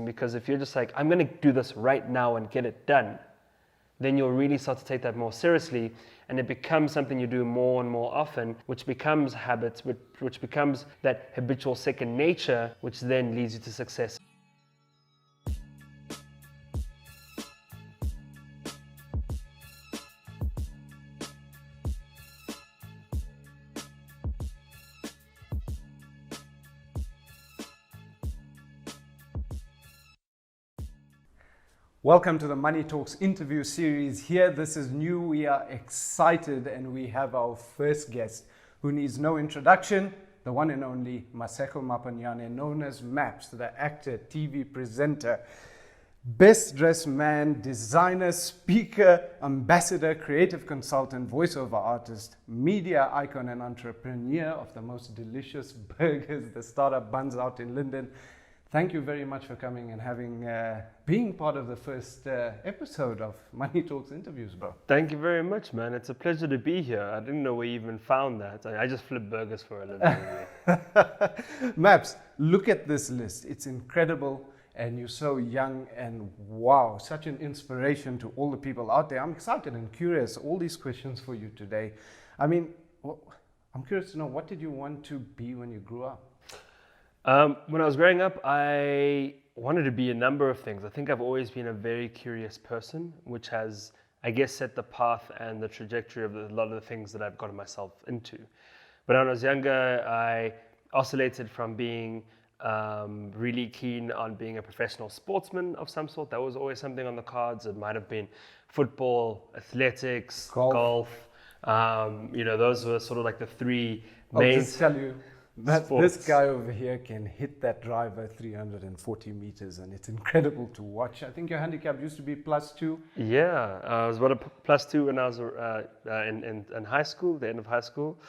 Because if you're just like, I'm going to do this right now and get it done, then you'll really start to take that more seriously, and it becomes something you do more and more often, which becomes habits, which becomes that habitual second nature, which then leads you to success. Welcome to the Money Talks interview series. Here, this is new. We are excited, and we have our first guest who needs no introduction, the one and only Masego Maponyane, known as Maps, the actor, TV presenter, best dressed man, designer, speaker, ambassador, creative consultant, voiceover artist, media icon, and entrepreneur of the most delicious burgers, the startup BunsOut in Linden. Thank you very much for coming and being part of the first episode of Money Talks interviews, bro. Thank you very much, man. It's a pleasure to be here. I didn't know we even found that. I just flip burgers for a living. Maps, look at this list. It's incredible, and you're so young, and wow, such an inspiration to all the people out there. I'm excited and curious. All these questions for you today. I mean, I'm curious to know, what did you want to be when you grew up? When I was growing up, I wanted to be a number of things. I think I've always been a very curious person, which has, I guess, set the path and the trajectory of a lot of the things that I've gotten myself into. But when I was younger, I oscillated from being really keen on being a professional sportsman of some sort. That was always something on the cards. It might have been football, athletics, golf. Those were sort of like the three main. I'll just tell you, Sports. This guy over here can hit that driver 340 meters, and it's incrediable to watch. I think your handicap used to be +2. Yeah, I was about a +2 when I was in high school, the end of high school.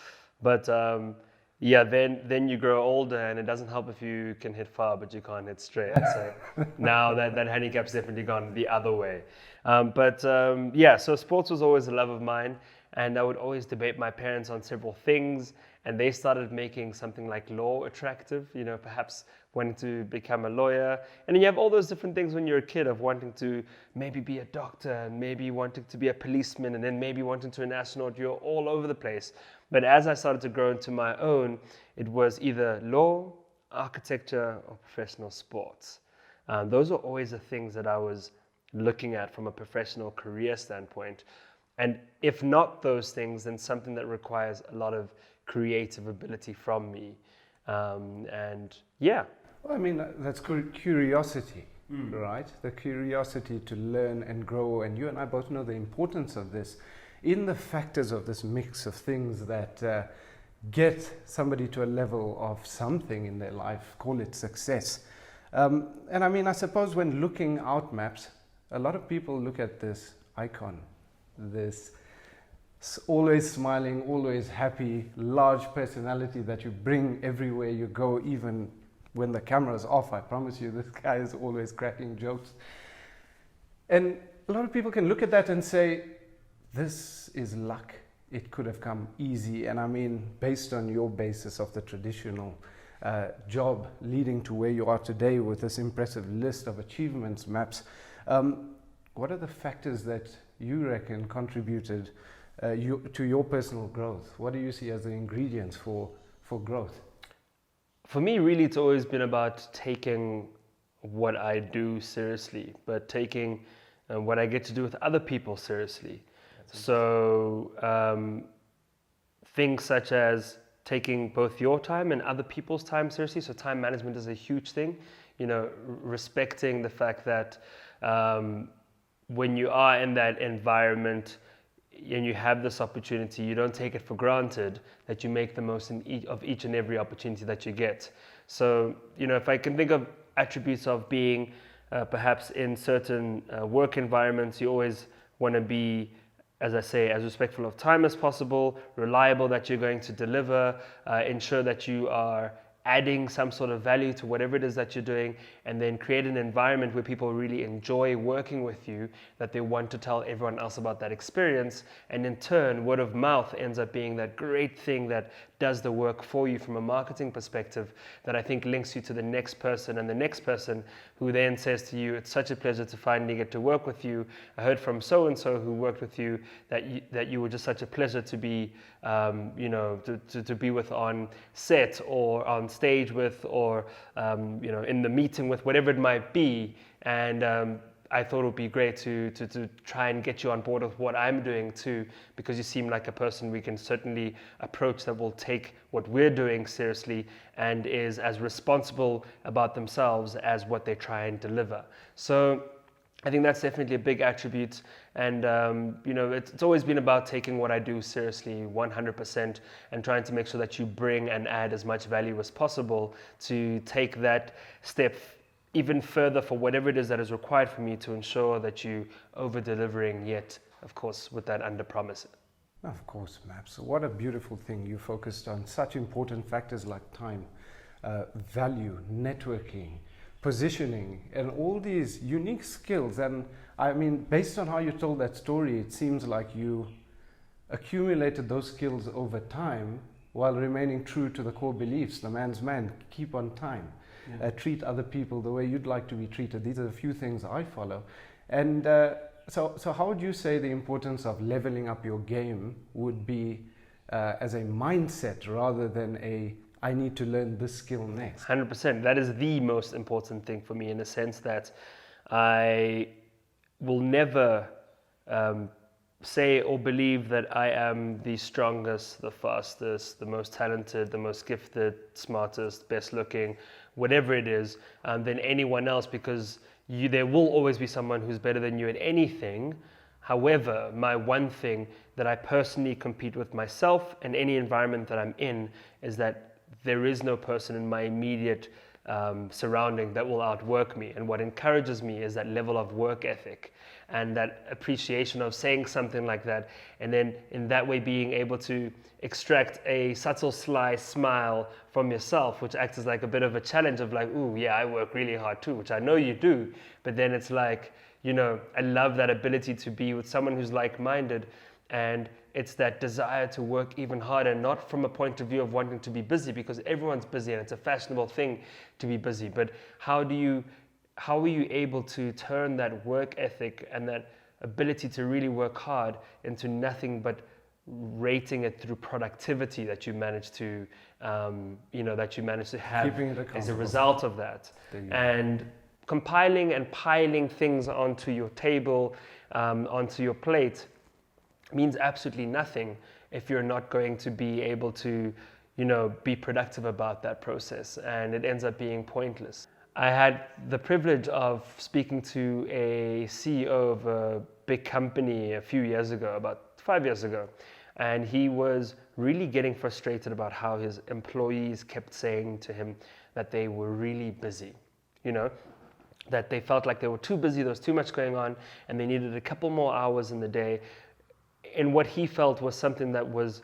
But then you grow older, and it doesn't help if you can hit far, but you can't hit straight. So now that handicap's definitely gone the other way. So sports was always a love of mine, and I would always debate my parents on several things. And they started making something like law attractive, perhaps wanting to become a lawyer. And then you have all those different things when you're a kid of wanting to maybe be a doctor, and maybe wanting to be a policeman, and then maybe wanting to be an astronaut. You're all over the place. But as I started to grow into my own, it was either law, architecture, or professional sports. Those were always the things that I was looking at from a professional career standpoint. And if not those things, then something that requires a lot of creative ability from me. Well, I mean, that's curiosity, right? The curiosity to learn and grow. And you and I both know the importance of this in the factors of this mix of things that get somebody to a level of something in their life, call it success. And I mean, I suppose when looking out, Maps, a lot of people look at this icon, this always smiling, always happy, large personality that you bring everywhere you go, even when the camera's off. I promise you, this guy is always cracking jokes. And a lot of people can look at that and say, this is luck. It could have come easy. And I mean, based on your basis of the traditional job leading to where you are today with this impressive list of achievements, Maps, what are the factors that you reckon contributed to your personal growth? What do you see as the ingredients for growth? For me, really, it's always been about taking what I do seriously, but taking what I get to do with other people seriously. So things such as taking both your time and other people's time seriously. So time management is a huge thing. Respecting the fact that when you are in that environment and you have this opportunity, you don't take it for granted, that you make the most of each and every opportunity that you get. So, if I can think of attributes of being perhaps in certain work environments, you always want to be, as I say, as respectful of time as possible, reliable that you're going to deliver, ensure that you are adding some sort of value to whatever it is that you're doing, and then create an environment where people really enjoy working with you, that they want to tell everyone else about that experience. And in turn, word of mouth ends up being that great thing that does the work for you from a marketing perspective that I think links you to the next person and the next person, who then says to you, it's such a pleasure to finally get to work with you. I heard from so-and-so who worked with you that you were just such a pleasure to be, to be with on set or on stage with, or, in the meeting with, whatever it might be. And I thought it would be great to try and get you on board with what I'm doing too, because you seem like a person we can certainly approach that will take what we're doing seriously and is as responsible about themselves as what they try and deliver. So I think that's definitely a big attribute. And, it's always been about taking what I do seriously 100% and trying to make sure that you bring and add as much value as possible to take that step even further for whatever it is that is required for me to ensure that you over-delivering, yet, of course, with that under-promise. Of course, Maps. What a beautiful thing. You focused on such important factors like time, value, networking, positioning, and all these unique skills. And I mean, based on how you told that story, it seems like you accumulated those skills over time while remaining true to the core beliefs. The man's man, keep on time. Yeah. Treat other people the way you'd like to be treated. These are the few things I follow. And so how would you say the importance of leveling up your game would be as a mindset rather than I need to learn this skill next? 100%. That is the most important thing for me, in the sense that I will never say or believe that I am the strongest, the fastest, the most talented, the most gifted, smartest, best looking, whatever it is, than anyone else, because there will always be someone who's better than you at anything. However, my one thing that I personally compete with myself and any environment that I'm in is that there is no person in my immediate surrounding that will outwork me. And what encourages me is that level of work ethic and that appreciation of saying something like that, and then in that way being able to extract a subtle sly smile from yourself, which acts as like a bit of a challenge of like, ooh, yeah, I work really hard too, which I know you do. But then it's like, I love that ability to be with someone who's like-minded, and it's that desire to work even harder, not from a point of view of wanting to be busy, because everyone's busy and it's a fashionable thing to be busy. But how are you able to turn that work ethic and that ability to really work hard into nothing but rating it through productivity that you manage to, have as a result of that, and compiling and piling things onto your table, onto your plate, means absolutely nothing if you're not going to be able to, be productive about that process, and it ends up being pointless. I had the privilege of speaking to a CEO of a big company a few years ago, about 5 years ago, and he was really getting frustrated about how his employees kept saying to him that they were really busy, that they felt like they were too busy, there was too much going on, and they needed a couple more hours in the day in what he felt was something that was,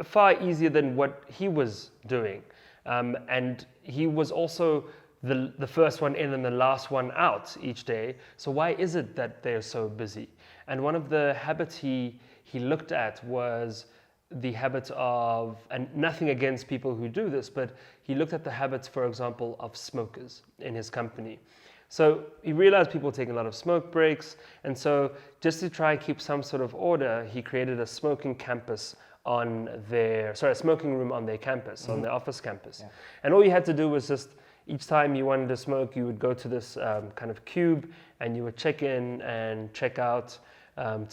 far easier than what he was doing. And he was also the first one in and the last one out each day. So why is it that they're so busy? And one of the habits he looked at was the habit of, and nothing against people who do this, but he looked at the habits, for example, of smokers in his company. So he realized people were taking a lot of smoke breaks, and so just to try and keep some sort of order, he created a smoking room on their campus, on their office campus. Yeah. And all you had to do was just, each time you wanted to smoke, you would go to this kind of cube, and you would check in and check out.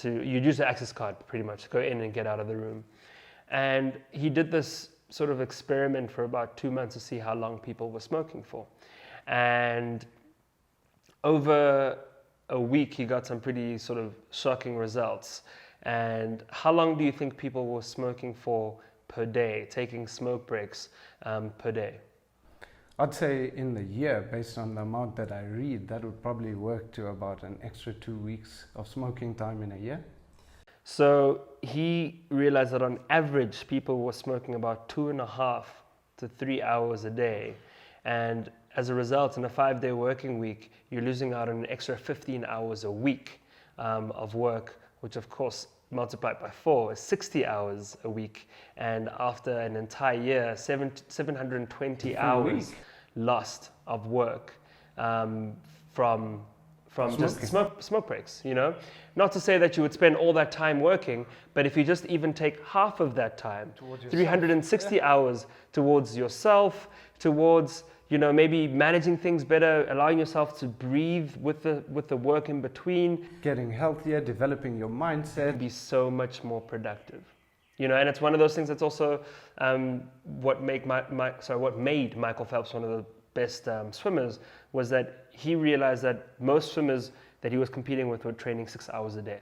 You'd use the access card, pretty much, go in and get out of the room. And he did this sort of experiment for about 2 months to see how long people were smoking for. And over a week, he got some pretty sort of shocking results. And how long do you think people were smoking for per day, taking smoke breaks per day? I'd say in the year, based on the amount that I read, that would probably work to about an extra 2 weeks of smoking time in a year. So he realized that on average, people were smoking about 2.5 to 3 hours a day. And as a result, in a 5-day working week, you're losing out on an extra 15 hours a week of work, which of course, multiplied by 4 is 60 hours a week. And after an entire year, 720 hours lost of work from just smoke breaks, you know? Not to say that you would spend all that time working, but if you just even take half of that time, 360 hours towards yourself, towards, you know, maybe managing things better, allowing yourself to breathe with the work in between. Getting healthier, developing your mindset. Be so much more productive. You know, and it's one of those things that's also what made Michael Phelps one of the best swimmers, was that he realized that most swimmers that he was competing with were training 6 hours a day.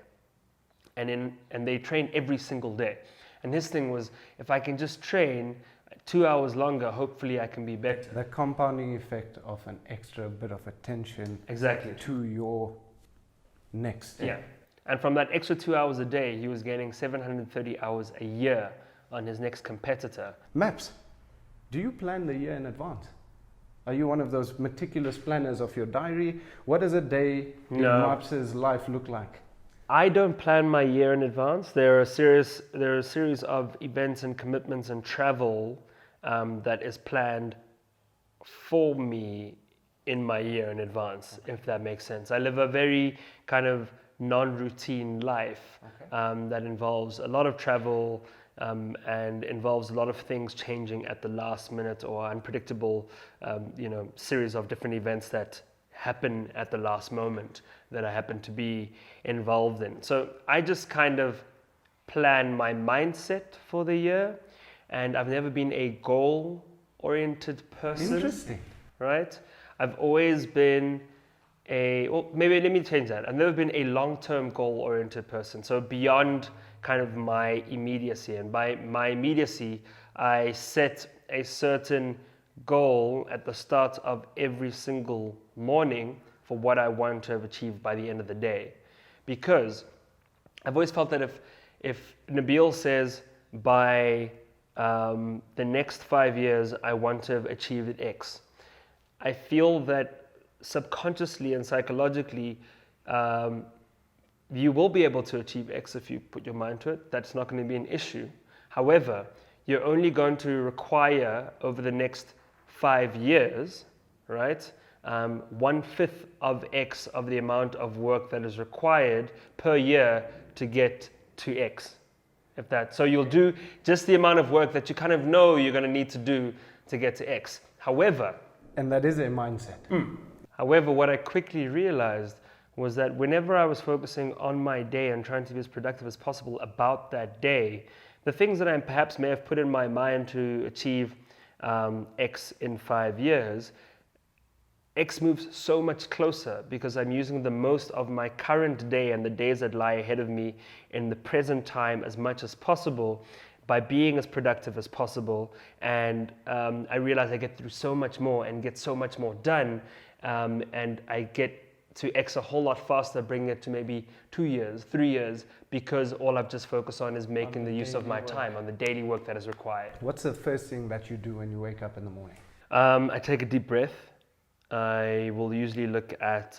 And they train every single day. And his thing was, if I can just train 2 hours longer, hopefully I can be better. The compounding effect of an extra bit of attention exactly to your next day. Yeah. And from that extra 2 hours a day, he was gaining 730 hours a year on his next competitor. Maps, do you plan the year in advance? Are you one of those meticulous planners of your diary? What does a day in Maps' life look like? I don't plan my year in advance. There are a series of events and commitments and travel that is planned for me in my year in advance, if that makes sense. I live a very kind of non-routine life that involves a lot of travel and involves a lot of things changing at the last minute, or unpredictable, series of different events that happen at the last moment that I happen to be involved in. So I just kind of plan my mindset for the year, and I've never been a goal-oriented person. Interesting. Right? I've always been maybe let me change that. I've never been a long-term goal-oriented person. So beyond kind of my immediacy. And by my immediacy, I set a certain goal at the start of every single morning for what I want to have achieved by the end of the day. Because I've always felt that if Nabeel says by the next 5 years I want to have achieved X, I feel that subconsciously and psychologically you will be able to achieve X if you put your mind to it. That's not going to be an issue. However, you're only going to require over the next 5 years, right, 1/5 of X of the amount of work that is required per year to get to X. So you'll do just the amount of work that you kind of know you're going to need to do to get to X. However, and that is a mindset. However, what I quickly realized was that whenever I was focusing on my day and trying to be as productive as possible about that day, the things that I perhaps may have put in my mind to achieve X in 5 years, X moves so much closer because I'm using the most of my current day and the days that lie ahead of me in the present time as much as possible by being as productive as possible. And I realize I get through so much more and get so much more done, and I get to X a whole lot faster, bringing it to maybe 2 years, 3 years, because all I've just focused on is making the use of my time on the daily work that is required. What's the first thing that you do when you wake up in the morning? I take a deep breath. I will usually look at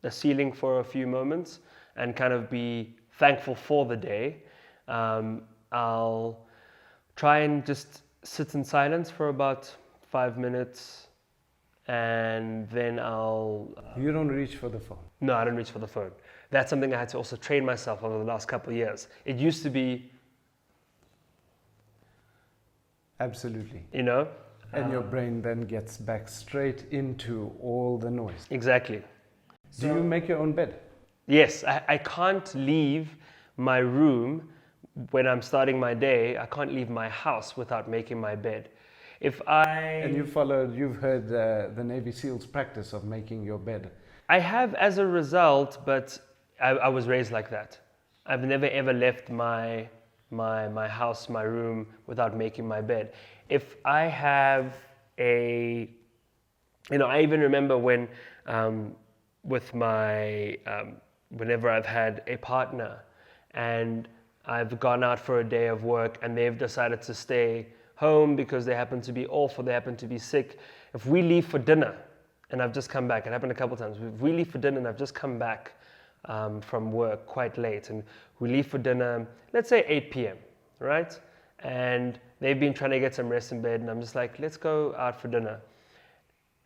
the ceiling for a few moments and kind of be thankful for the day. I'll try and just sit in silence for about 5 minutes, and then I'll... You don't reach for the phone? No, I don't reach for the phone. That's something I had to also train myself over the last couple of years. It used to be... Absolutely. You know? And your brain then gets back straight into all the noise. Exactly. Do you make your own bed? Yes, I can't leave my room when I'm starting my day. I can't leave my house without making my bed. And you've heard the Navy SEALs practice of making your bed. I have as a result, but I was raised like that. I've never ever left my house, my room, without making my bed. If I have I even remember when, with my, whenever I've had a partner and I've gone out for a day of work and they've decided to stay home because they happen to be off or they happen to be sick. If we leave for dinner and I've just come back, it happened a couple of times. If we leave for dinner and I've just come back, from work quite late, and we leave for dinner, let's say 8 p.m., right? And they've been trying to get some rest in bed, and I'm just like, let's go out for dinner.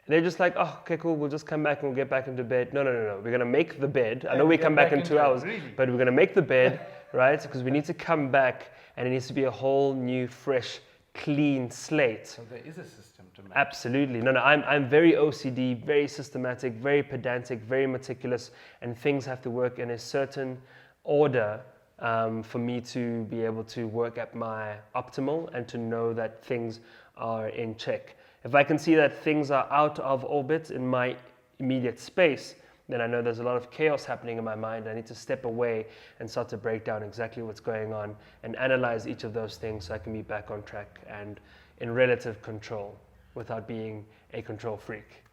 They're just like, oh, okay, cool, we'll just come back and we'll get back into bed. No. We're going to make the bed. I know we come back in 2 hours, but we're going to make the bed, right? Because we need to come back and it needs to be a whole new, fresh, clean slate. So there is a system to manage. Absolutely. No, I'm very OCD, very systematic, very pedantic, very meticulous, and things have to work in a certain order for me to be able to work at my optimal and to know that things are in check. If I can see that things are out of orbit in my immediate space, then I know there's a lot of chaos happening in my mind. I need to step away and start to break down exactly what's going on and analyze each of those things so I can be back on track and in relative control without being a control freak.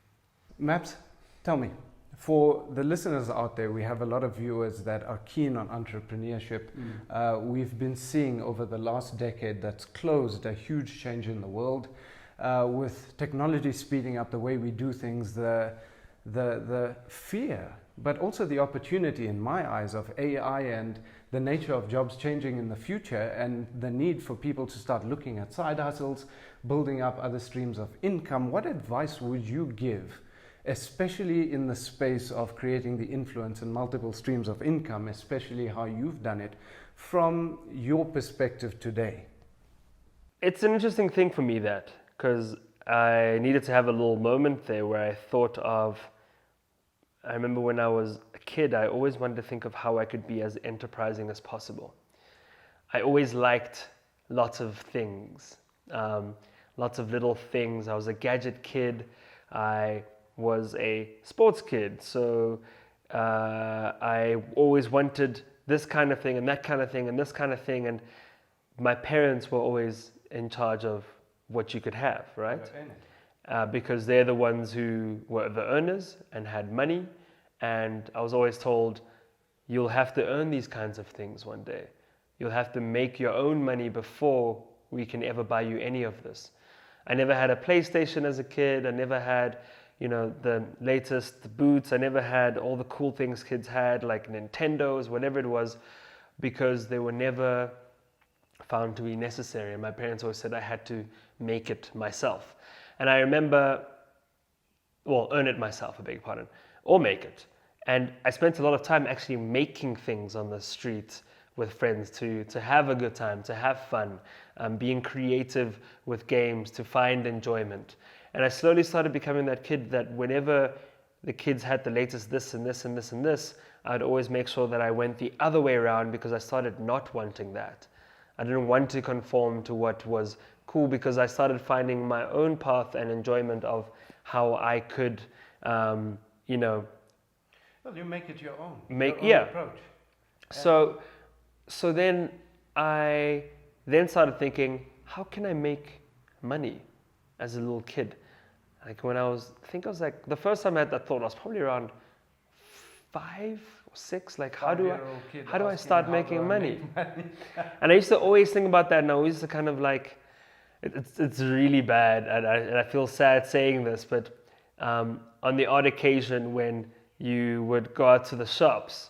Maps, tell me, for the listeners out there, we have a lot of viewers that are keen on entrepreneurship. We've been seeing over the last decade that's closed a huge change in the world. With technology speeding up the way we do things, the fear, but also the opportunity in my eyes of AI and the nature of jobs changing in the future, and the need for people to start looking at side hustles, building up other streams of income. What advice would you give, especially in the space of creating the influence and multiple streams of income, especially how you've done it, from your perspective today? It's an interesting thing for me that, because I needed to have a little moment there where I thought of, I remember when I was a kid, I always wanted to think of how I could be as enterprising as possible. I always liked lots of things, lots of little things. I was a gadget kid. I was a sports kid. So I always wanted this kind of thing and that kind of thing and this kind of thing. And my parents were always in charge of what you could have, right? Because they're the ones who were the earners and had money. And I was always told, you'll have to earn these kinds of things one day. You'll have to make your own money before we can ever buy you any of this. I never had a PlayStation as a kid. I never had, the latest boots. I never had all the cool things kids had, like Nintendos, whatever it was, because they were never found to be necessary. And my parents always said I had to make it myself. And I remember, earn it myself, I beg your pardon, or make it. And I spent a lot of time actually making things on the street with friends to have a good time, to have fun, being creative with games, to find enjoyment. And I slowly started becoming that kid that whenever the kids had the latest this and this and this and this, I'd always make sure that I went the other way around because I started not wanting that. I didn't want to conform to what was cool because I started finding my own path and enjoyment of how I could, Well, you make it your own. Approach. Yeah. So then I started thinking, how can I make money as a little kid? Like when the first time I had that thought, I was probably around 5 or 6. Like, how do I start making money? And I used to always think about that, and I used to kind of like, it's really bad, and I feel sad saying this, but on the odd occasion when you would go out to the shops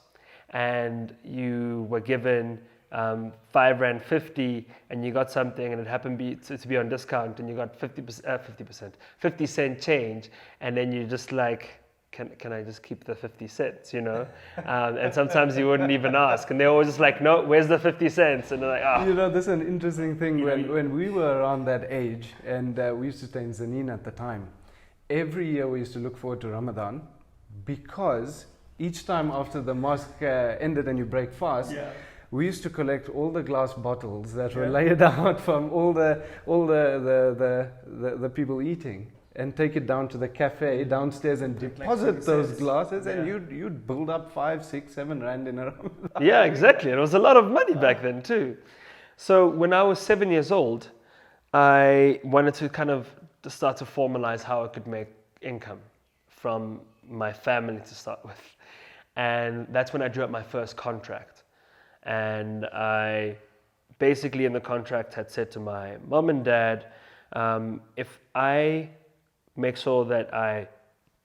and you were given R5.50 and you got something and it happened to be on discount and you got 50 cent change, and then you just like, can I just keep the 50 cents, and sometimes you wouldn't even ask, and they're always just like, no, where's the 50 cents? And they're like, this is an interesting thing. When we were around that age, and we used to stay in Zanin at the time, every year we used to look forward to Ramadan, because each time after the mosque ended and you break fast, we used to collect all the glass bottles that were laid out from all the people eating, and take it down to the cafe downstairs and deposit those glasses, and you'd build up 5, 6, 7 rand in a Ramadan. Yeah, exactly. It was a lot of money back then too. So when I was 7 years old, I wanted to kind of start to formalize how I could make income from my family to start with. And that's when I drew up my first contract. And I basically in the contract had said to my mom and dad, if I make sure that I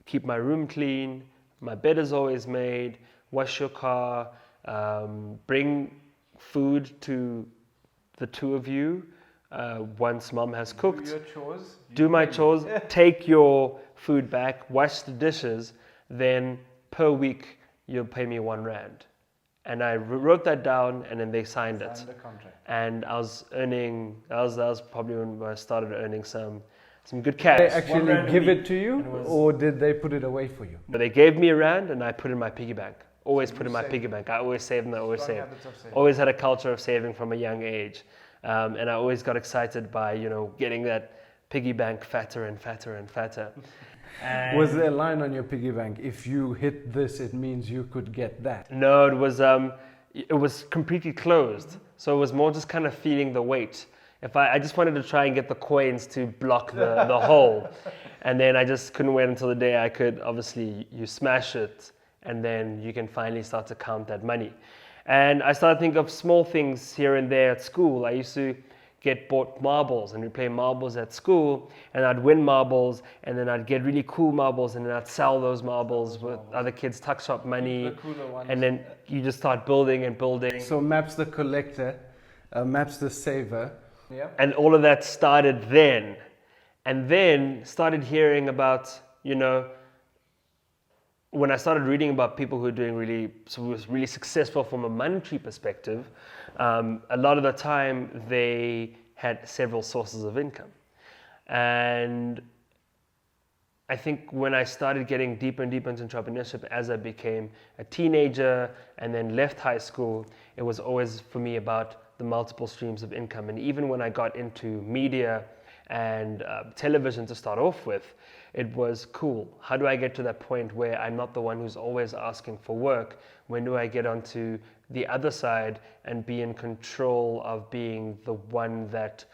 keep my room clean, my bed is always made, wash your car, bring food to the two of you once mom has cooked. Do your chores. Do my chores, take your food back, wash the dishes, then per week you'll pay me R1. And I wrote that down, and then they signed it. The contract. And I was earning, that was probably when I started earning some good cash. Did they actually give it to you, or did they put it away for you? But they gave me R1 and I put it in my piggy bank. Always put in my piggy bank. I always saved and I always saved. Always had a culture of saving from a young age. And I always got excited by, getting that piggy bank fatter and fatter and fatter. And was there a line on your piggy bank? If you hit this, it means you could get that. No, it was completely closed. So it was more just kind of feeling the weight. If I just wanted to try and get the coins to block the hole. And then I just couldn't wait until the day I could, obviously, you smash it, and then you can finally start to count that money. And I started to think of small things here and there at school. I used to get bought marbles, and we'd play marbles at school, and I'd win marbles, and then I'd get really cool marbles, and then I'd sell those marbles with other kids' tuck shop money. The cooler ones. And then you just start building and building. So Maps the collector, Maps the saver. Yep. And all of that started then. And then started hearing about, when I started reading about people who are doing really successful from a monetary perspective, a lot of the time they had several sources of income. And I think when I started getting deeper and deeper into entrepreneurship as I became a teenager and then left high school, it was always for me about the multiple streams of income. And even when I got into media and television to start off with, it was cool. How do I get to that point where I'm not the one who's always asking for work? When do I get onto the other side and be in control of being the one that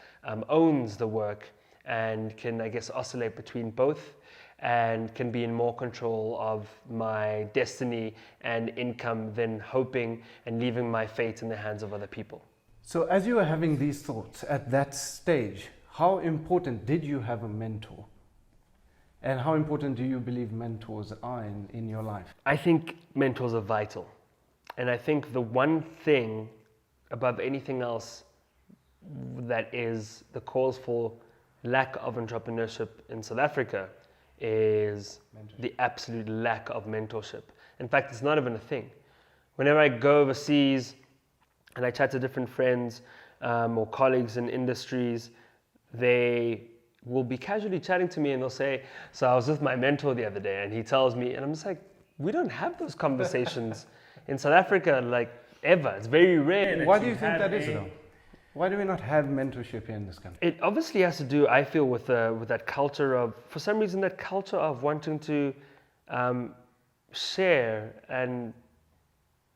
owns the work and can, I guess, oscillate between both and can be in more control of my destiny and income than hoping and leaving my fate in the hands of other people? So as you were having these thoughts at that stage, how important did you have a mentor? And how important do you believe mentors are in your life? I think mentors are vital. And I think the one thing above anything else that is the cause for lack of entrepreneurship in South Africa is the absolute lack of mentorship. In fact, it's not even a thing. Whenever I go overseas and I chat to different friends or colleagues in industries, they will be casually chatting to me and they'll say, so I was with my mentor the other day and he tells me, and I'm just like, we don't have those conversations in South Africa, like, ever. It's very rare. Why do you think that is, though? Why do we not have mentorship here in this country? It obviously has to do, I feel, with that culture of, for some reason, that culture of wanting to share and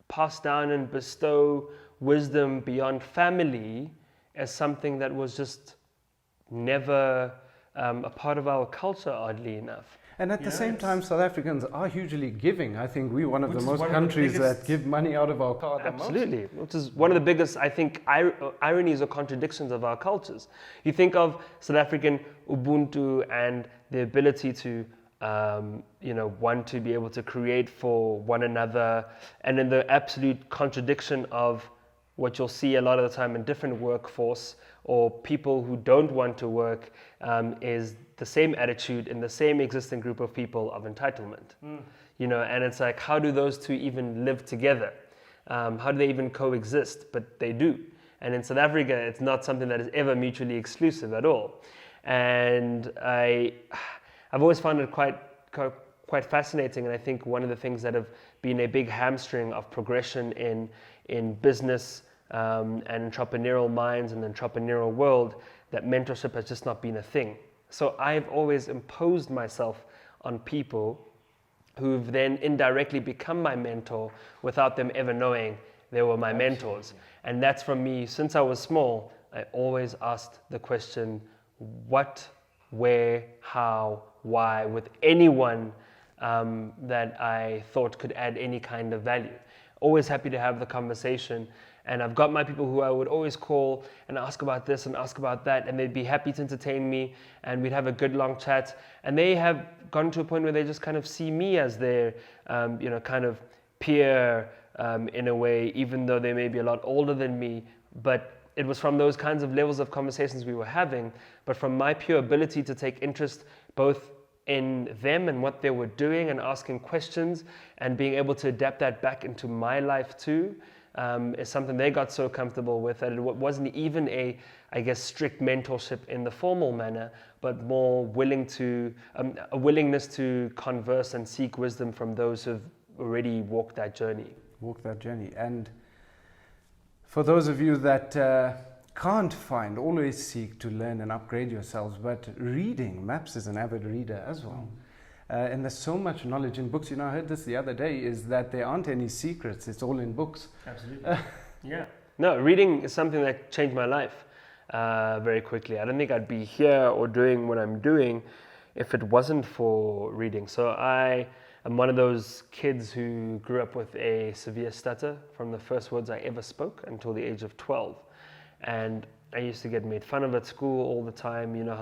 pass down and bestow wisdom beyond family as something that was just never a part of our culture, oddly enough. And at the same time, South Africans are hugely giving. I think we're one of the most countries that give money out of our card. Absolutely, which is one of the biggest, I think, ironies or contradictions of our cultures. You think of South African Ubuntu and the ability to, want to be able to create for one another, and then the absolute contradiction of what you'll see a lot of the time in different workforce or people who don't want to work is the same attitude in the same existing group of people of entitlement. And it's like, how do those two even live together? How do they even coexist? But they do. And in South Africa, it's not something that is ever mutually exclusive at all. And I've always found it quite fascinating. And I think one of the things that have been a big hamstring of progression in business and entrepreneurial minds and the entrepreneurial world, that mentorship has just not been a thing. So I've always imposed myself on people who've then indirectly become my mentor without them ever knowing they were my mentors. And that's from me, since I was small, I always asked the question, what, where, how, why, with anyone that I thought could add any kind of value. Always happy to have the conversation. And I've got my people who I would always call and ask about this and ask about that, and they'd be happy to entertain me, and we'd have a good long chat. And they have gotten to a point where they just kind of see me as their, kind of peer in a way, even though they may be a lot older than me. But it was from those kinds of levels of conversations we were having, but from my pure ability to take interest both in them and what they were doing and asking questions and being able to adapt that back into my life too, is something they got so comfortable with that it wasn't even a strict mentorship in the formal manner, but more a willingness to converse and seek wisdom from those who've already walked that journey. And for those of you that can't find, always seek to learn and upgrade yourselves, but reading, Maps is an avid reader as well. And there's so much knowledge in books. I heard this the other day, is that there aren't any secrets, it's all in books. Absolutely. Yeah. No, reading is something that changed my life very quickly. I don't think I'd be here or doing what I'm doing if it wasn't for reading. So I am one of those kids who grew up with a severe stutter from the first words I ever spoke until the age of 12. And I used to get made fun of at school all the time. You know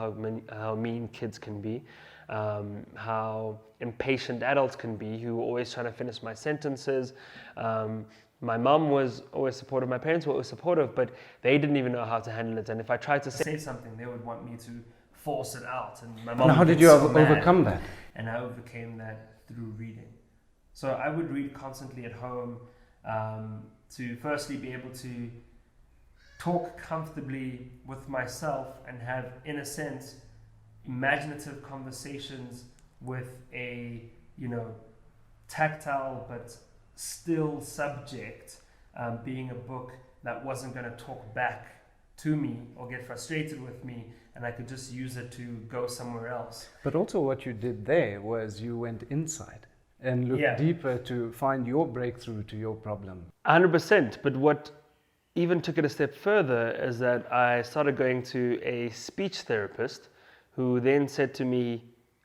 how mean kids can be, how impatient adults can be, who were always trying to finish my sentences. My mom was always supportive, my parents were always supportive, but they didn't even know how to handle it. And if I tried to say something, they would want me to force it out. And my mom. And how did you overcome that? And I overcame that through reading. So I would read constantly at home to firstly be able to talk comfortably with myself and have, in a sense, imaginative conversations with a, tactile but still subject, being a book that wasn't going to talk back to me or get frustrated with me, and I could just use it to go somewhere else. But also what you did there was you went inside and looked deeper to find your breakthrough to your problem. 100%, but what even took it a step further is that I started going to a speech therapist who then said to me,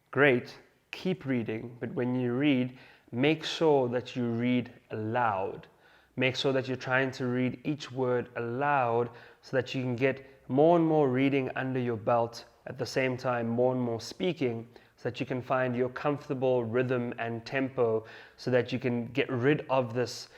great, keep reading, but when you read, make sure that you read aloud. Make sure that you're trying to read each word aloud so that you can get more and more reading under your belt, at the same time more and more speaking, so that you can find your comfortable rhythm and tempo, so that you can get rid of this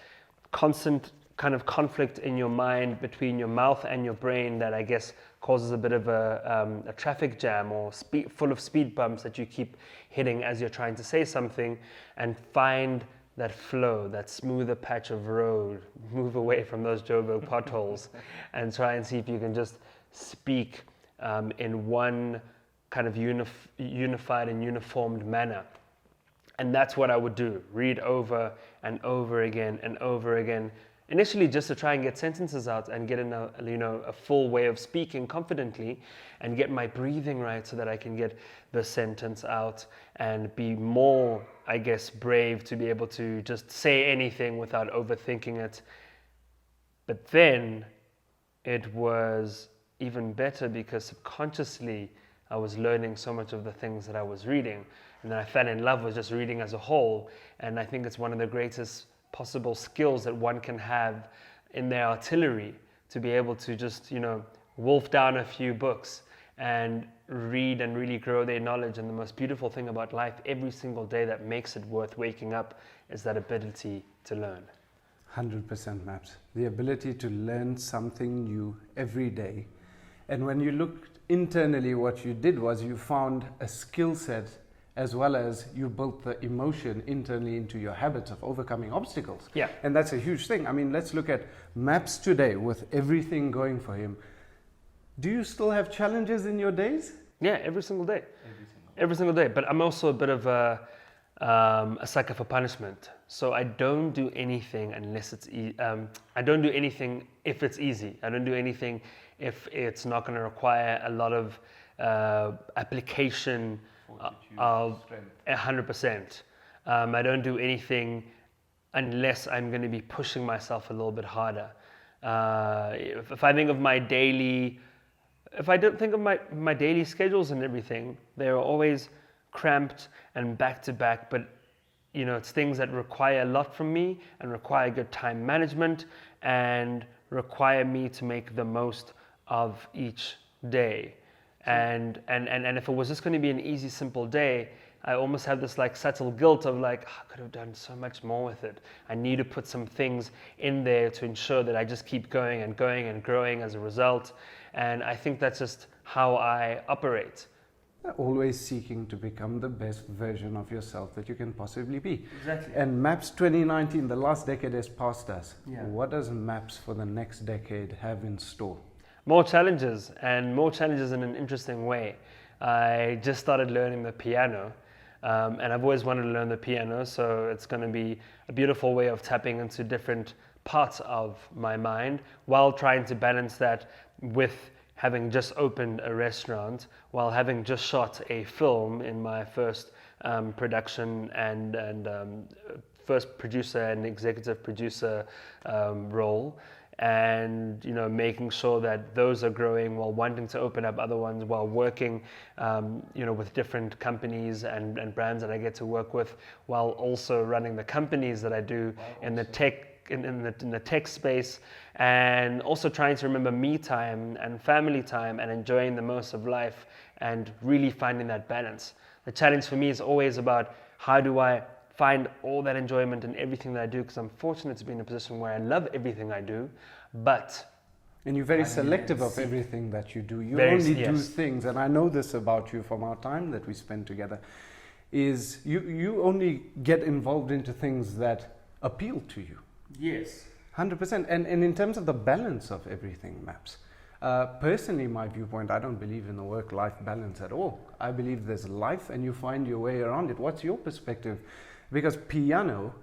constant kind of conflict in your mind between your mouth and your brain that I guess causes a bit of a traffic jam or full of speed bumps that you keep hitting as you're trying to say something, and find that flow, that smoother patch of road, move away from those Joburg potholes and try and see if you can just speak in one kind of unified and uniformed manner. And that's what I would do, read over and over again and over again, initially just to try and get sentences out and get in a full way of speaking confidently and get my breathing right so that I can get the sentence out and be more, I guess, brave to be able to just say anything without overthinking it. But then it was even better because subconsciously I was learning so much of the things that I was reading, and then I fell in love with just reading as a whole. And I think it's one of the greatest possible skills that one can have in their artillery, to be able to just wolf down a few books and read and really grow their knowledge. And the most beautiful thing about life every single day that makes it worth waking up is that ability to learn. 100% Maps. The ability to learn something new every day. And when you looked internally, what you did was you found a skill set, as well as you built the emotion internally into your habits of overcoming obstacles. Yeah. And that's a huge thing. I mean, let's look at Maps today with everything going for him. Do you still have challenges in your days? Yeah, every single day. Every single day. But I'm also a bit of a sucker for punishment. So I don't do anything unless it's I don't do anything if it's easy. I don't do anything if it's not going to require a lot of application of 100%. I don't do anything unless I'm going to be pushing myself a little bit harder. If I think of my daily, if I don't think of my daily schedules and everything, they're always cramped and back to back, but it's things that require a lot from me and require good time management and require me to make the most of each day. And if it was just going to be an easy, simple day, I almost have this like subtle guilt of like, I could have done so much more with it. I need to put some things in there to ensure that I just keep going and going and growing as a result. And I think that's just how I operate. Always seeking to become the best version of yourself that you can possibly be. Exactly. And Maps 2019, the last decade has passed us. Yeah. What does Maps for the next decade have in store? More challenges, and more challenges in an interesting way. I just started learning the piano, and I've always wanted to learn the piano, so it's going to be a beautiful way of tapping into different parts of my mind while trying to balance that with having just opened a restaurant, while having just shot a film in my first production and first producer and executive producer role, and making sure that those are growing while wanting to open up other ones, while working with different companies and brands that I get to work with, while also running the companies that I do in the tech in the tech space, and also trying to remember me time and family time and enjoying the most of life and really finding that balance. The challenge for me is always about how do I find all that enjoyment in everything that I do, because I'm fortunate to be in a position where I love everything I do, and you're very selective of everything that you do. You only do things, and I know this about you from our time that we spent together, is you only get involved into things that appeal to you. Yes. 100%. And in terms of the balance of everything, Maps, personally, my viewpoint, I don't believe in the work-life balance at all. I believe there's life and you find your way around it. What's your perspective? Because piano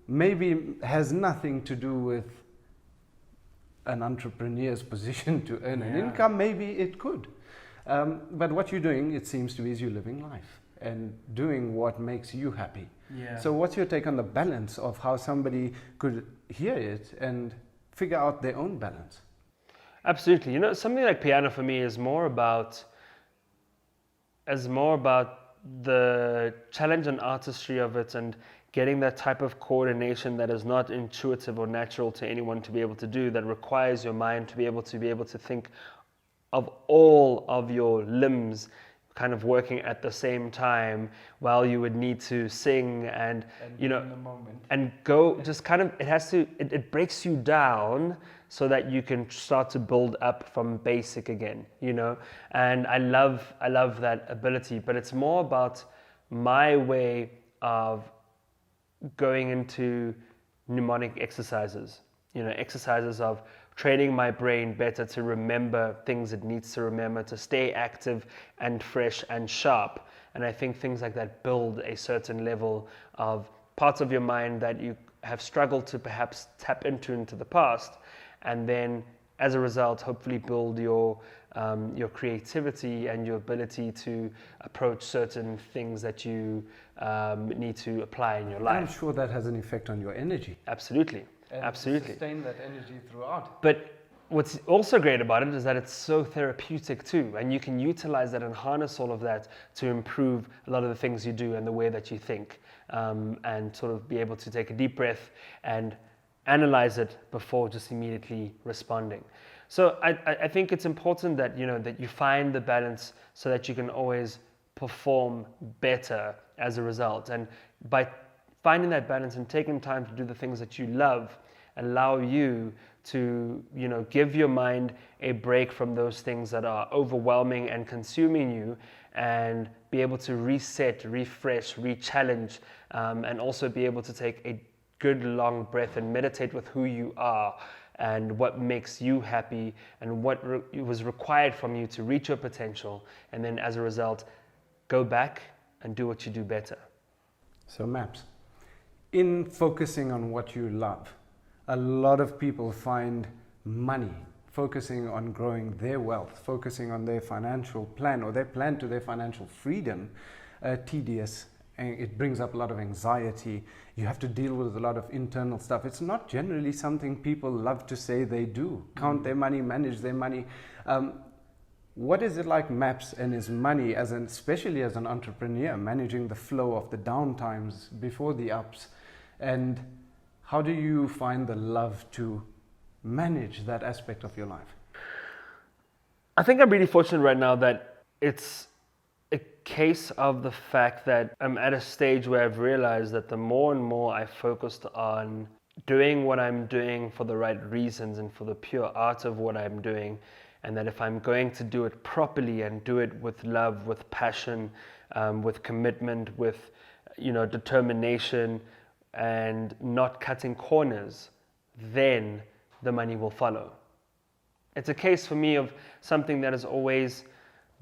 maybe has nothing to do with an entrepreneur's position to earn an income. Maybe it could. But what you're doing, it seems to be, is you're living life and doing what makes you happy. Yeah. So what's your take on the balance of how somebody could hear it and figure out their own balance? Absolutely. Something like piano for me is more about the challenge and artistry of it, and getting that type of coordination that is not intuitive or natural to anyone to be able to do, that requires your mind to be able to think of all of your limbs kind of working at the same time, while you would need to sing and in the moment. And go just kind of, it breaks you down so that you can start to build up from basic again, and I love that ability. But it's more about my way of going into mnemonic exercises, exercises of training my brain better to remember things it needs to remember, to stay active and fresh and sharp. And I think things like that build a certain level of parts of your mind that you have struggled to perhaps tap into the past, and then as a result, hopefully build your creativity and your ability to approach certain things that you need to apply in your life. I'm sure that has an effect on your energy. Absolutely. And Absolutely. sustain that energy throughout. But what's also great about it is that it's so therapeutic too, and you can utilize that and harness all of that to improve a lot of the things you do and the way that you think, and sort of be able to take a deep breath and analyze it before just immediately responding. So I think it's important that that you find the balance so that you can always perform better as a result. And by finding that balance and taking time to do the things that you love allow you to give your mind a break from those things that are overwhelming and consuming you, and be able to reset, refresh, re-challenge, and also be able to take a good long breath and meditate with who you are and what makes you happy and what was required from you to reach your potential, and then as a result go back and do what you do better. So Maps, in focusing on what you love, a lot of people find money, focusing on growing their wealth, focusing on their financial plan or their plan to their financial freedom, tedious, and it brings up a lot of anxiety. You have to deal with a lot of internal stuff. It's not generally something people love to say they do. Count their money, manage their money. What is it like, Maps, and his money, especially as an entrepreneur, managing the flow of the downtimes before the ups? And how do you find the love to manage that aspect of your life? I think I'm really fortunate right now that it's a case of the fact that I'm at a stage where I've realized that the more and more I focused on doing what I'm doing for the right reasons and for the pure art of what I'm doing, and that if I'm going to do it properly and do it with love, with passion, with commitment, with determination, and not cutting corners, then the money will follow. It's a case for me of something that has always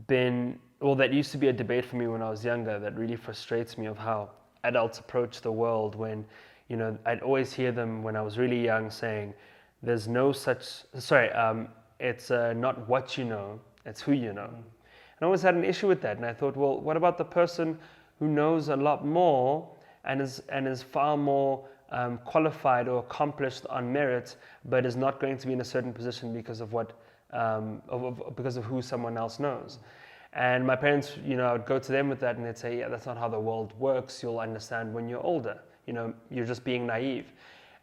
been, well, that used to be a debate for me when I was younger, that really frustrates me, of how adults approach the world when, I'd always hear them when I was really young saying, there's no such, it's not what you know, it's who you know. And I always had an issue with that, and I thought, well, what about the person who knows a lot more and is far more qualified or accomplished on merit, but is not going to be in a certain position because of because of who someone else knows. And my parents, I would go to them with that, and they'd say, yeah, that's not how the world works. You'll understand when you're older. You're just being naive.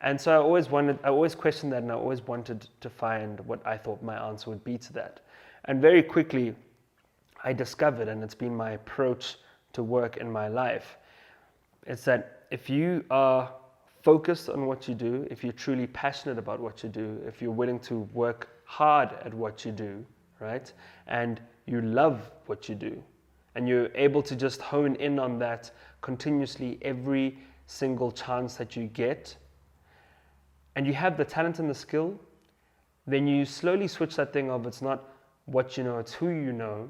And so I always questioned that, and I always wanted to find what I thought my answer would be to that. And very quickly, I discovered, and it's been my approach to work in my life, it's that if you are focused on what you do, if you're truly passionate about what you do, if you're willing to work hard at what you do, right, and you love what you do, and you're able to just hone in on that continuously every single chance that you get, and you have the talent and the skill, then you slowly switch that thing of it's not what you know, it's who you know,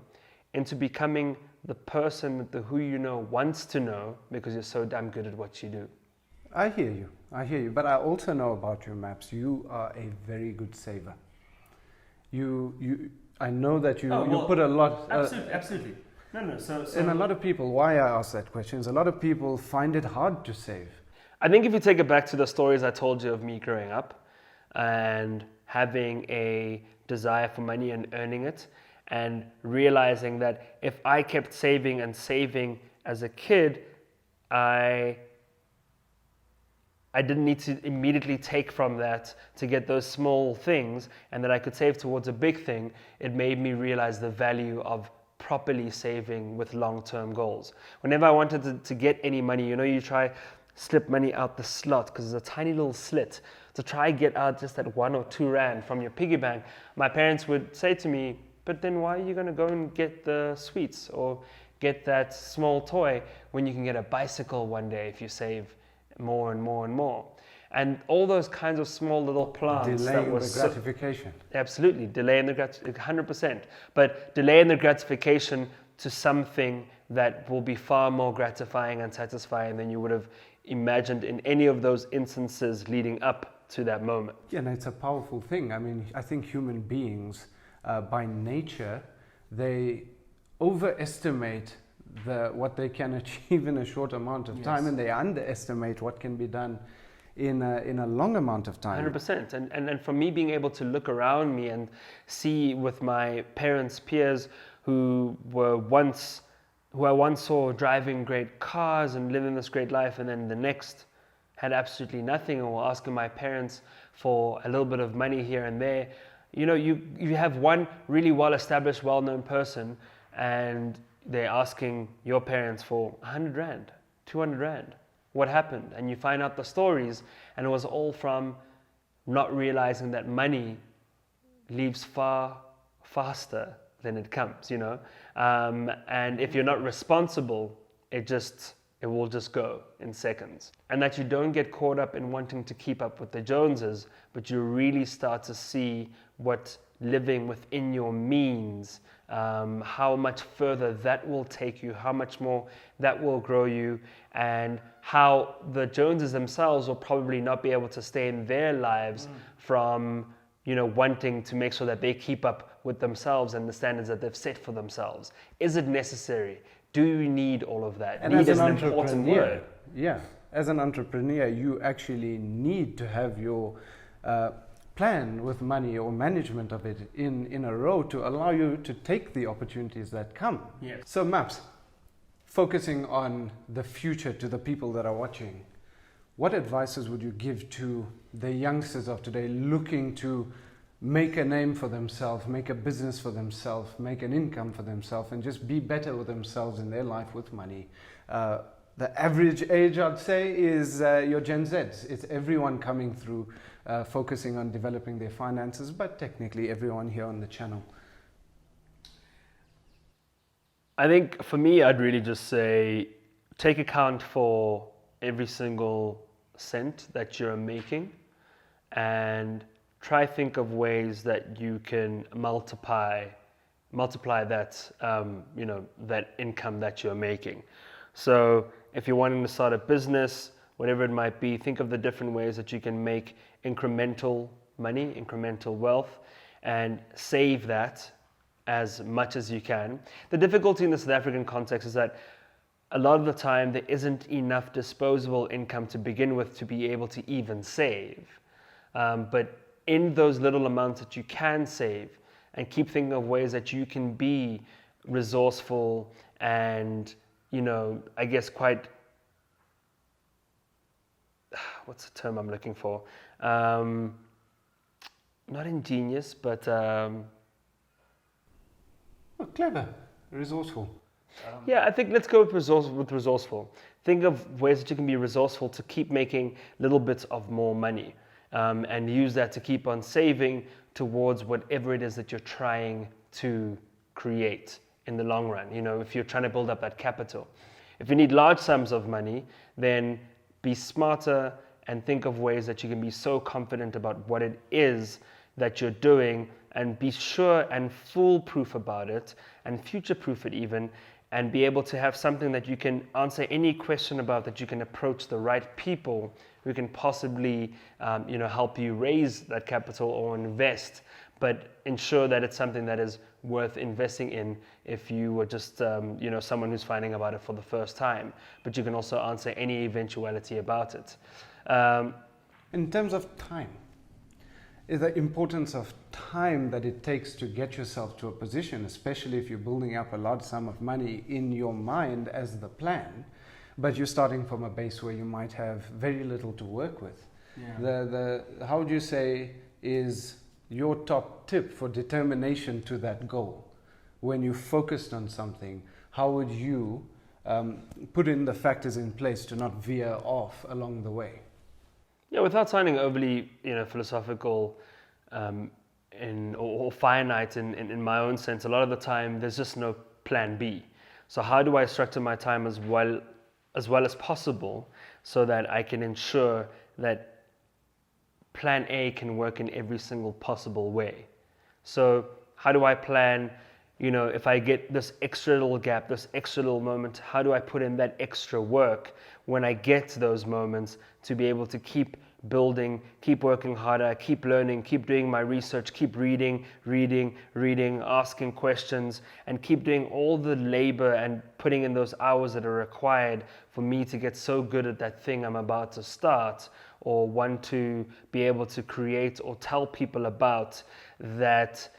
into becoming the person that the who you know wants to know, because you're so damn good at what you do. I hear you. But I also know about your Maps. You are a very good saver. I know that you put a lot. Absolutely. No. So and a lot of people. Why I ask that question is a lot of people find it hard to save. I think if you take it back to the stories I told you of me growing up, and having a desire for money and earning it, and realizing that if I kept saving and saving as a kid, I didn't need to immediately take from that to get those small things, and that I could save towards a big thing. It made me realize the value of properly saving with long-term goals. Whenever I wanted to get any money, you try slip money out the slot, because there's a tiny little slit, to try get out just that 1 or 2 rand from your piggy bank. My parents would say to me, but then why are you going to go and get the sweets or get that small toy when you can get a bicycle one day if you save more and more and more? And all those kinds of small little plants. Delaying the gratification. Absolutely, delaying the gratification, 100%. But delaying the gratification to something that will be far more gratifying and satisfying than you would have imagined in any of those instances leading up to that moment. Yeah, and it's a powerful thing. I mean, I think human beings, by nature, they overestimate what they can achieve in a short amount of time, and they underestimate what can be done in a long amount of time. 100%. And for me, being able to look around me and see with my parents' peers who I once saw driving great cars and living this great life, and then the next had absolutely nothing, and were asking my parents for a little bit of money here and there. You have one really well-established, well-known person, and they're asking your parents for 100 rand, 200 rand. What happened? And you find out the stories, and it was all from not realizing that money leaves far faster than it comes, and if you're not responsible, it will just go in seconds. And that you don't get caught up in wanting to keep up with the Joneses, but you really start to see what living within your means, how much further that will take you, how much more that will grow you, and how the Joneses themselves will probably not be able to stay in their lives from wanting to make sure that they keep up with themselves and the standards that they've set for themselves. Is it necessary? Do you need all of that? And need as an important word. Yeah, as an entrepreneur, you actually need to have your plan with money or management of it in a row to allow you to take the opportunities that come. Yes. So Maps, focusing on the future to the people that are watching, what advices would you give to the youngsters of today looking to make a name for themselves, make a business for themselves, make an income for themselves, and just be better with themselves in their life with money. The average age, I'd say, is your Gen Zs. It's everyone coming through, focusing on developing their finances, but technically everyone here on the channel. I think for me, I'd really just say, take account for every single cent that you're making, and try think of ways that you can multiply that that income that you're making. So if you're wanting to start a business, whatever it might be, think of the different ways that you can make incremental money, incremental wealth, and save that as much as you can. The difficulty in the South African context is that a lot of the time there isn't enough disposable income to begin with to be able to even save. But in those little amounts that you can save, and keep thinking of ways that you can be resourceful and, I guess quite, what's the term I'm looking for? Not ingenious, but... clever, resourceful. Yeah, I think let's go with resourceful. Think of ways that you can be resourceful to keep making little bits of more money, and use that to keep on saving towards whatever it is that you're trying to create in the long run. If you're trying to build up that capital. If you need large sums of money, then be smarter and think of ways that you can be so confident about what it is that you're doing, and be sure and foolproof about it, and future-proof it even, and be able to have something that you can answer any question about, that you can approach the right people who can possibly help you raise that capital or invest, but ensure that it's something that is worth investing in if you were just someone who's finding about it for the first time. But you can also answer any eventuality about it. In terms of time, is the importance of time that it takes to get yourself to a position, especially if you're building up a large sum of money in your mind as the plan, but you're starting from a base where you might have very little to work with. Yeah. How would you say is your top tip for determination to that goal? When you focused on something, how would you put in the factors in place to not veer off along the way? Yeah, without sounding overly, philosophical or finite in my own sense, a lot of the time there's just no plan B. So how do I structure my time as well as possible so that I can ensure that plan A can work in every single possible way? So how do I plan, if I get this extra little gap, this extra little moment, how do I put in that extra work when I get to those moments to be able to keep building, keep working harder, keep learning, keep doing my research, keep reading, asking questions, and keep doing all the labor and putting in those hours that are required for me to get so good at that thing I'm about to start, or want to be able to create or tell people about, that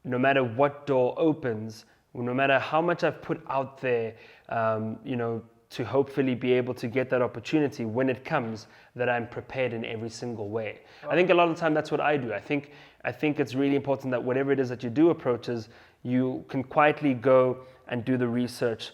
no matter what door opens, no matter how much I've put out there, to hopefully be able to get that opportunity when it comes, that I'm prepared in every single way. I think a lot of the time that's what I do. I think it's really important that whatever it is that you do approaches, you can quietly go and do the research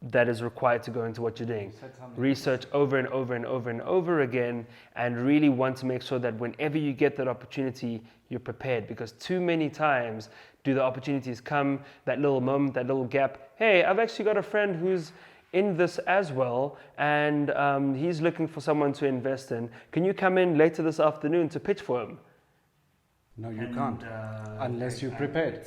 that is required to go into what you're doing. Research over and over and over and over again, and really want to make sure that whenever you get that opportunity, you're prepared. Because too many times do the opportunities come, that little moment, that little gap. Hey, I've actually got a friend who's in this as well, and he's looking for someone to invest in. Can you come in later this afternoon to pitch for him? No, you can't, unless you're prepared.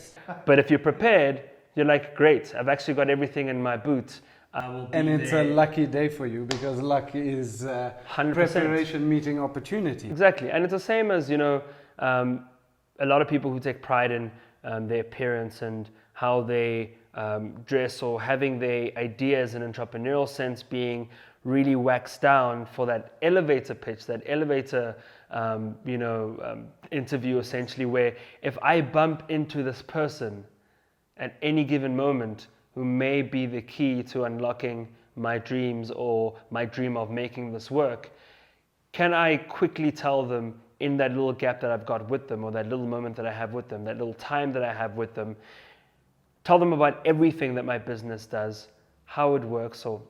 But if you're prepared, you're like, great, I've actually got everything in my boot. And it's a lucky day for you, because luck is 100%. Preparation meeting opportunity. Exactly, and it's the same as, a lot of people who take pride in their appearance and how they dress, or having their ideas in an entrepreneurial sense being really waxed down for that elevator pitch, that elevator interview, essentially, where if I bump into this person at any given moment who may be the key to unlocking my dreams or my dream of making this work, can I quickly tell them, in that little gap that I've got with them, or that little moment that I have with them, that little time that I have with them, tell them about everything that my business does, how it works, or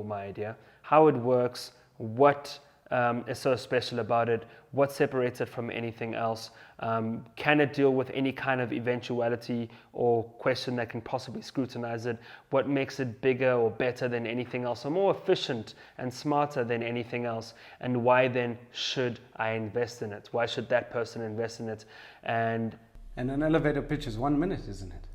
my idea, how it works, what is so special about it, what separates it from anything else, can it deal with any kind of eventuality or question that can possibly scrutinize it, what makes it bigger or better than anything else, or more efficient and smarter than anything else, and why then should I invest in it? Why should that person invest in it? And an elevator pitch is 1 minute, isn't it?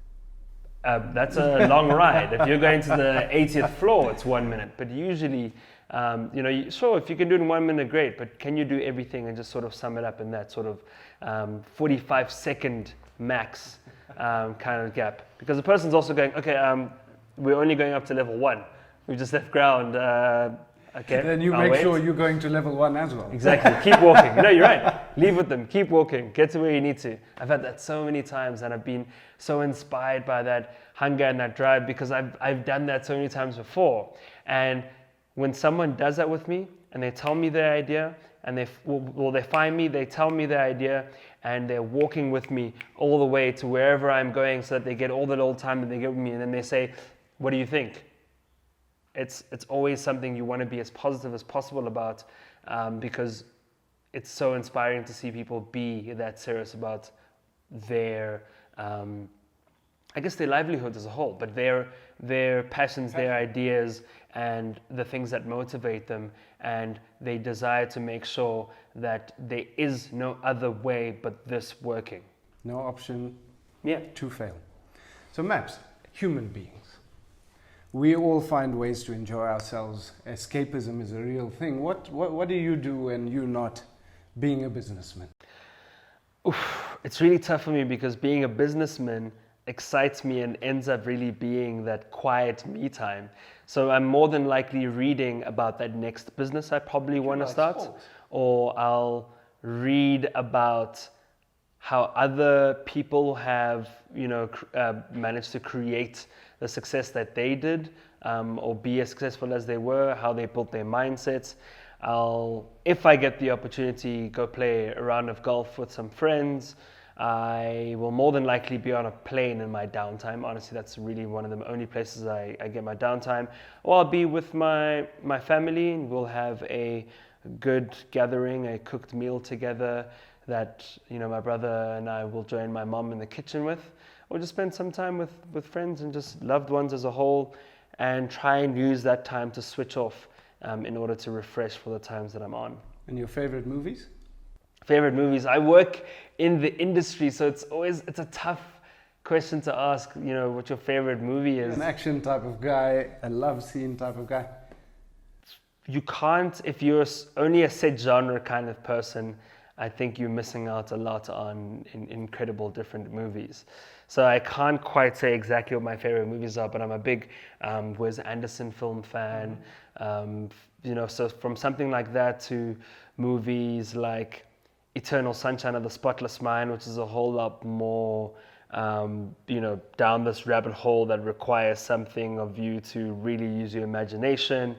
That's a long ride. If you're going to the 80th floor, it's 1 minute. But usually, sure, if you can do it in 1 minute, great. But can you do everything and just sort of sum it up in that sort of 45-second max kind of gap? Because the person's also going, okay, we're only going up to level 1. We just left ground. Okay. Then you make sure you're going to level 1 as well. Exactly. Keep walking. No, you're right. Leave with them. Keep walking. Get to where you need to. I've had that so many times, and I've been so inspired by that hunger and that drive, because I've done that so many times before. And when someone does that with me and they tell me their idea, and they find me, they tell me their idea, and they're walking with me all the way to wherever I'm going, so that they get all the little time that they give me, and then they say, "What do you think?" It's always something you want to be as positive as possible about, because it's so inspiring to see people be that serious about their, I guess their livelihood as a whole, but their passions, their ideas, and the things that motivate them, and they desire to make sure that there is no other way but this working. No option Yeah. to fail. So Maps, human beings. We all find ways to enjoy ourselves. Escapism is a real thing. What do you do when you're not being a businessman? It's really tough for me, because being a businessman excites me and ends up really being that quiet me time. So I'm more than likely reading about that next business I probably want to start, or I'll read about how other people have, managed to create the success that they did, or be as successful as they were, how they built their mindsets. I'll, if I get the opportunity, go play a round of golf with some friends. I will more than likely be on a plane in my downtime. Honestly, that's really one of the only places I get my downtime. Or I'll be with my family, and we'll have a good gathering, a cooked meal together that, my brother and I will join my mom in the kitchen with. Or just spend some time with friends and just loved ones as a whole, and try and use that time to switch off in order to refresh for the times that I'm on. And your favorite movies? Favorite movies? I work in the industry, so it's a tough question to ask, what your favorite movie is. An action type of guy, a love scene type of guy? You can't, if you're only a set genre kind of person, I think you're missing out a lot on incredible different movies. So I can't quite say exactly what my favorite movies are, but I'm a big Wes Anderson film fan. So from something like that to movies like Eternal Sunshine of the Spotless Mind, which is a whole lot more, down this rabbit hole that requires something of you to really use your imagination,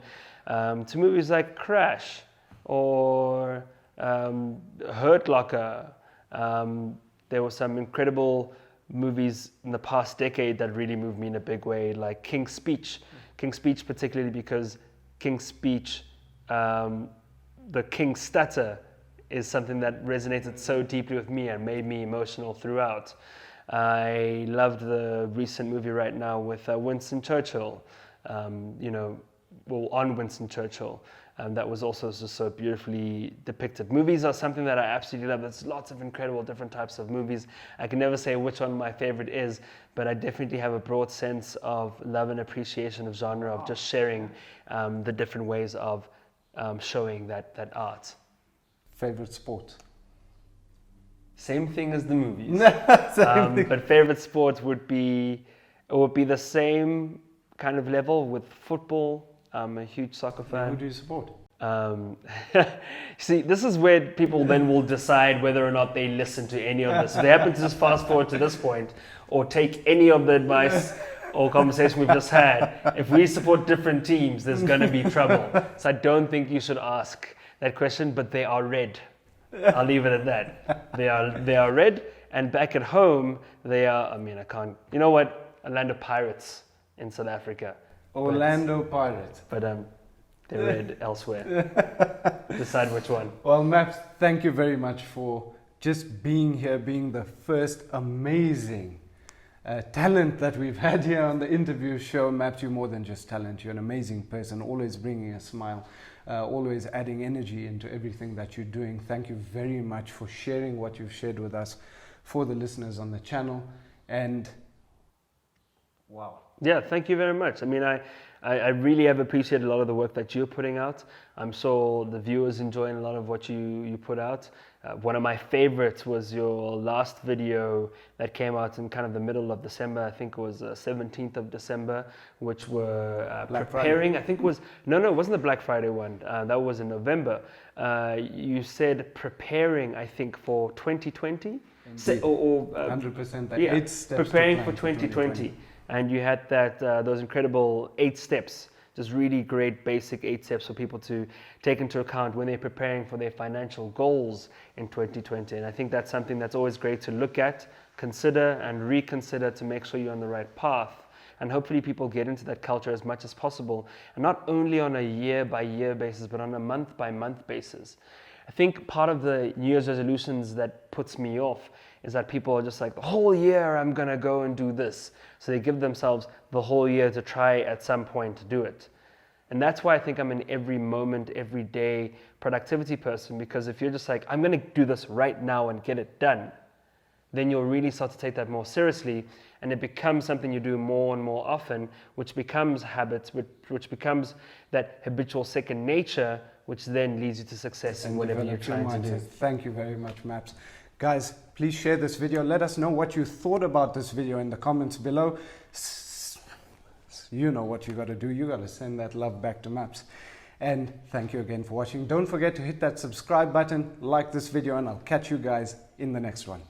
to movies like Crash or Hurt Locker. There were some incredible movies in the past decade that really moved me in a big way, like King's Speech. King's Speech particularly because King's Speech, the King's stutter is something that resonated so deeply with me and made me emotional throughout. I loved the recent movie right now with Winston Churchill, on Winston Churchill. That was also just so beautifully depicted. Movies are something that I absolutely love. There's lots of incredible different types of movies. I can never say which one my favorite is, but I definitely have a broad sense of love and appreciation of genre, of just sharing the different ways of showing that art. Favorite sport? Same thing as the movies. But favorite sport would be the same kind of level with football. I'm a huge soccer fan. Who do you support? See, this is where people then will decide whether or not they listen to any of this. If they happen to just fast forward to this point or take any of the advice or conversation we've just had, if we support different teams, there's going to be trouble. So I don't think you should ask that question, but they are red. I'll leave it at that. They are red, and back at home they are. I mean, I can't. You know what? Orlando Pirates in South Africa. Orlando Pirates. But they're red elsewhere. Decide which one. Well, Maps, thank you very much for just being here, being the first amazing talent that we've had here on the interview show. Maps, you're more than just talent. You're an amazing person, always bringing a smile, always adding energy into everything that you're doing. Thank you very much for sharing what you've shared with us for the listeners on the channel. And wow. Yeah, thank you very much. I mean, I really have appreciated a lot of the work that you're putting out. I'm sure the viewers enjoying a lot of what you put out. One of my favorites was your last video that came out in kind of the middle of December. I think it was 17th of December, which were preparing. Friday. I think it was, no, it wasn't the Black Friday one. That was in November. You said preparing, I think, for 2020. Or 100%. Yeah, preparing for 2020. And you had those incredible 8 steps, just really great basic 8 steps for people to take into account when they're preparing for their financial goals in 2020. And I think that's something that's always great to look at, consider and reconsider to make sure you're on the right path. And hopefully people get into that culture as much as possible, and not only on a year-by-year basis, but on a month-by-month basis. I think part of the New Year's resolutions that puts me off is that people are just like, the whole year I'm gonna go and do this. So they give themselves the whole year to try at some point to do it. And that's why I think I'm an every moment, every day productivity person, because if you're just like, I'm gonna do this right now and get it done, then you'll really start to take that more seriously, and it becomes something you do more and more often, which becomes habits, which becomes that habitual second nature, which then leads you to success in whatever you're trying to do. Thank you very much, Maps. Guys, please share this video. Let us know what you thought about this video in the comments below. You know what you got to do. You got to send that love back to Maps. And thank you again for watching. Don't forget to hit that subscribe button, like this video, and I'll catch you guys in the next one.